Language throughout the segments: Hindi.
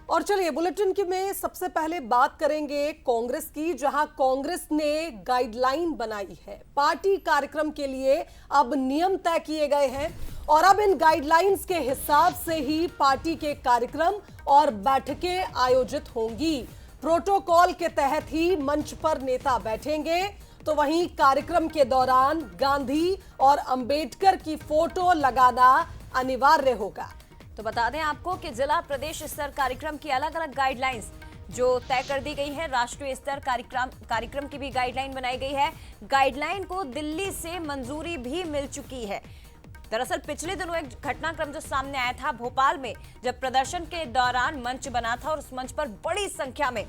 और चलिए बुलेटिन की में सबसे पहले बात करेंगे कांग्रेस की, जहां कांग्रेस ने गाइडलाइन बनाई है। पार्टी कार्यक्रम के लिए अब नियम तय किए गए हैं और अब इन गाइडलाइंस के हिसाब से ही पार्टी के कार्यक्रम और बैठकें आयोजित होंगी। प्रोटोकॉल के तहत ही मंच पर नेता बैठेंगे, तो वहीं कार्यक्रम के दौरान गांधी और अंबेडकर की फोटो लगाना अनिवार्य होगा। तो बता दें आपको कि जिला प्रदेश स्तर कार्यक्रम की अलग अलग गाइडलाइंस जो तय कर दी गई है। राष्ट्रीय स्तर कार्यक्रम की भी गाइडलाइन बनाई गई है। गाइडलाइन को दिल्ली से मंजूरी भी मिल चुकी है। दरअसल पिछले दिनों एक घटनाक्रम जो सामने आया था भोपाल में, जब प्रदर्शन के दौरान मंच बना था और उस मंच पर बड़ी संख्या में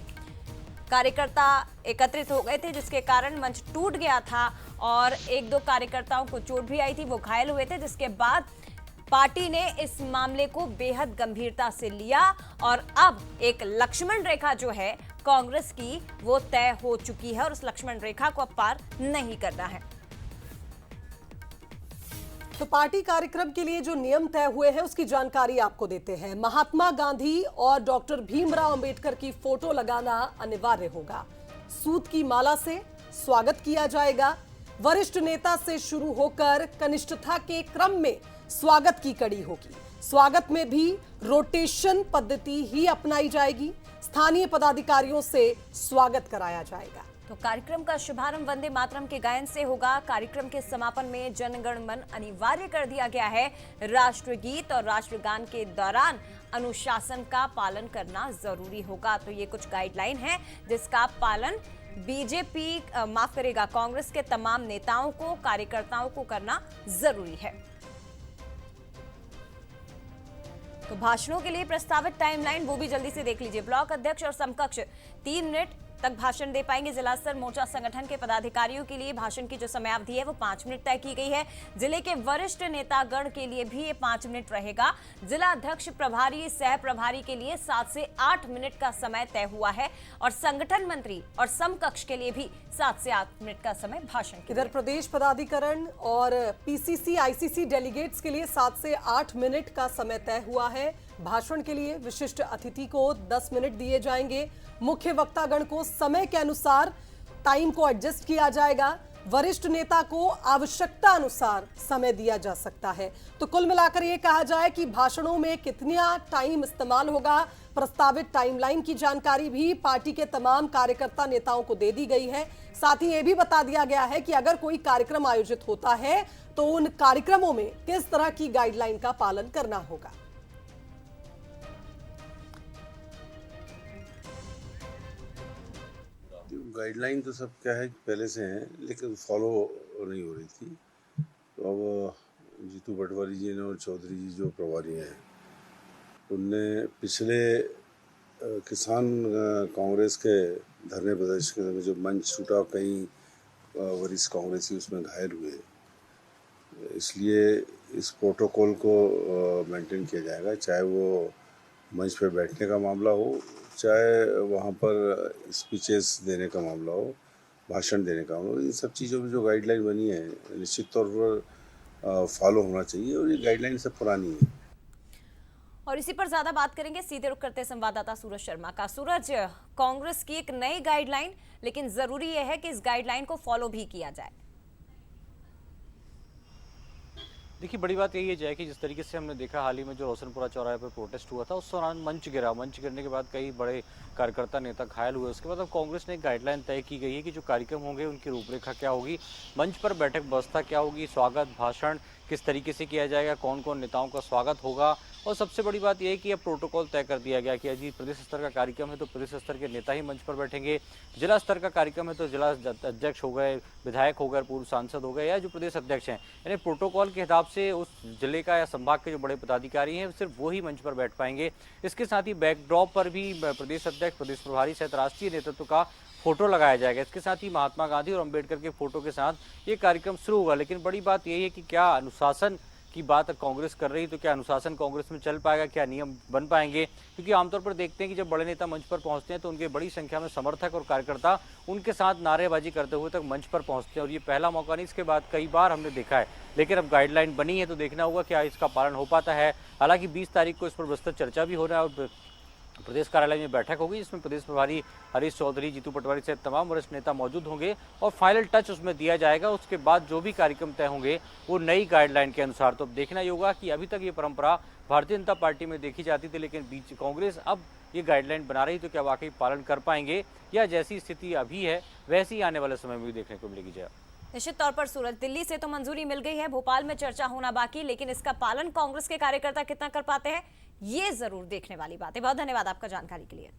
कार्यकर्ता एकत्रित हो गए थे, जिसके कारण मंच टूट गया था और एक दो कार्यकर्ताओं को चोट भी आई थी, वो घायल हुए थे। जिसके बाद पार्टी ने इस मामले को बेहद गंभीरता से लिया और अब एक लक्ष्मण रेखा जो है कांग्रेस की वो तय हो चुकी है और उस लक्ष्मण रेखा को अब पार नहीं करना है। तो पार्टी कार्यक्रम के लिए जो नियम तय हुए हैं उसकी जानकारी आपको देते हैं। महात्मा गांधी और डॉक्टर भीमराव अंबेडकर की फोटो लगाना अनिवार्य होगा। सूत की माला से स्वागत किया जाएगा। वरिष्ठ नेता से शुरू होकर कनिष्ठता के क्रम में स्वागत की कड़ी होगी। स्वागत में भी रोटेशन पद्धति ही अपनाई जाएगी। स्थानीय पदाधिकारियों से स्वागत कराया जाएगा। तो कार्यक्रम का शुभारंभ वंदे मातरम के गायन से होगा। कार्यक्रम के समापन में जन गण मन अनिवार्य कर दिया गया है। राष्ट्रगीत और राष्ट्रगान के दौरान अनुशासन का पालन करना जरूरी होगा। तो ये कुछ गाइडलाइन है जिसका पालन बीजेपी माफ करेगा कांग्रेस के तमाम नेताओं को, कार्यकर्ताओं को करना जरूरी है। तो भाषणों के लिए प्रस्तावित टाइमलाइन वो भी जल्दी से देख लीजिए। ब्लॉक अध्यक्ष और समकक्ष 3 मिनट तक भाषण दे पाएंगे। जिला स्तर मोर्चा संगठन के पदाधिकारियों के लिए भाषण की जो समयावधि है वो 5 मिनट तय की गई है। जिले के वरिष्ठ नेतागण के लिए भी ये 5 मिनट रहेगा। जिला अध्यक्ष, प्रभारी, सह प्रभारी के लिए 7 से 8 मिनट का समय तय हुआ है और संगठन मंत्री और समकक्ष के लिए भी 7 से 8 मिनट का समय भाषण के। इधर प्रदेश पदाधिकरण और पीसीसी आईसीसी डेलीगेट्स के लिए 7 से 8 मिनट का समय तय हुआ है। भाषण के लिए विशिष्ट अतिथि को 10 मिनट दिए जाएंगे। मुख्य वक्तागण को समय के अनुसार टाइम को एडजस्ट किया जाएगा। वरिष्ठ नेता को आवश्यकता अनुसार समय दिया जा सकता है। तो कुल मिलाकर यह कहा जाए कि भाषणों में कितना टाइम इस्तेमाल होगा, प्रस्तावित टाइमलाइन की जानकारी भी पार्टी के तमाम कार्यकर्ता नेताओं को दे दी गई है। साथ ही यह भी बता दिया गया है कि अगर कोई कार्यक्रम आयोजित होता है तो उन कार्यक्रमों में किस तरह की गाइडलाइन का पालन करना होगा। गाइडलाइन तो सब क्या है पहले से हैं, लेकिन फॉलो नहीं हो रही थी। तो अब जीतू पटवारी जी ने और चौधरी जी जो प्रभारी हैं उनने पिछले किसान कांग्रेस के धरने प्रदर्शन में जो मंच छूटा, कई वरिष्ठ कांग्रेसी उसमें घायल हुए, इसलिए इस प्रोटोकॉल को मेंटेन किया जाएगा। चाहे वो मंच पर बैठने का मामला हो, चाहे वहाँ पर स्पीचेस देने का मामला हो, भाषण देने का मामला हो, इन सब चीज़ों में जो गाइडलाइन बनी है निश्चित तौर पर फॉलो होना चाहिए और ये गाइडलाइन सब पुरानी है। और इसी पर ज्यादा बात करेंगे, सीधे रुख करते संवाददाता सूरज शर्मा का। सूरज, कांग्रेस की एक नई गाइडलाइन, लेकिन जरूरी यह है कि इस गाइडलाइन को फॉलो भी किया जाए। देखिए, बड़ी बात यही है कि जिस तरीके से हमने देखा हाल ही में जो रोशनपुरा चौराहे पर प्रोटेस्ट हुआ था, उस दौरान मंच गिरा। मंच गिरने के बाद कई बड़े कार्यकर्ता नेता घायल हुए। उसके बाद अब कांग्रेस ने एक गाइडलाइन तय की गई है कि जो कार्यक्रम होंगे उनकी रूपरेखा क्या होगी, मंच पर बैठक व्यवस्था क्या होगी, स्वागत भाषण किस तरीके से किया जाएगा, कौन कौन नेताओं का स्वागत होगा। और सबसे बड़ी बात यह है कि अब प्रोटोकॉल तय कर दिया गया कि यदि प्रदेश स्तर का कार्यक्रम है तो प्रदेश स्तर के नेता ही मंच पर बैठेंगे। जिला स्तर का कार्यक्रम है तो जिला अध्यक्ष हो गए, विधायक हो गए, पूर्व सांसद हो गए या जो प्रदेश अध्यक्ष हैं, यानी प्रोटोकॉल के हिसाब से उस जिले का या संभाग के जो बड़े पदाधिकारी हैं सिर्फ वो ही मंच पर बैठ पाएंगे। इसके साथ ही बैकड्रॉप पर भी प्रदेश अध्यक्ष, प्रदेश प्रभारी सहित राष्ट्रीय नेतृत्व का फोटो लगाया जाएगा। इसके साथ ही महात्मा गांधी और अंबेडकर के फोटो के साथ ये कार्यक्रम शुरू होगा। लेकिन बड़ी बात यही है कि क्या अनुशासन की बात कांग्रेस कर रही, तो क्या अनुशासन कांग्रेस में चल पाएगा, क्या नियम बन पाएंगे? क्योंकि आमतौर पर देखते हैं कि जब बड़े नेता मंच पर पहुंचते हैं तो उनके बड़ी संख्या में समर्थक और कार्यकर्ता उनके साथ नारेबाजी करते हुए तक मंच पर पहुंचते हैं और ये पहला मौका नहीं, इसके बाद कई बार हमने देखा है। लेकिन अब गाइडलाइन बनी है तो देखना होगा क्या इसका पालन हो पाता है। हालांकि 20 तारीख को इस पर विस्तृत चर्चा भी हो रहा है और प्रदेश कार्यालय में बैठक होगी जिसमें प्रदेश प्रभारी हरीश चौधरी, जीतू पटवारी सहित तमाम वरिष्ठ नेता मौजूद होंगे और फाइनल टच उसमें दिया जाएगा। उसके बाद जो भी कार्यक्रम तय होंगे वो नई गाइडलाइन के अनुसार। तो अब देखना ही होगा कि अभी तक ये परंपरा भारतीय जनता पार्टी में देखी जाती थी, लेकिन बीच कांग्रेस अब ये गाइडलाइन बना रही, तो क्या वाकई पालन कर पाएंगे या जैसी स्थिति अभी है वैसी आने वाले समय में भी देखने को मिलेगी। जय निश्चित तौर पर सूरज, दिल्ली से तो मंजूरी मिल गई है, भोपाल में चर्चा होना बाकी, लेकिन इसका पालन कांग्रेस के कार्यकर्ता कितना कर पाते हैं ये जरूर देखने वाली बात है। बहुत धन्यवाद आपका जानकारी के लिए।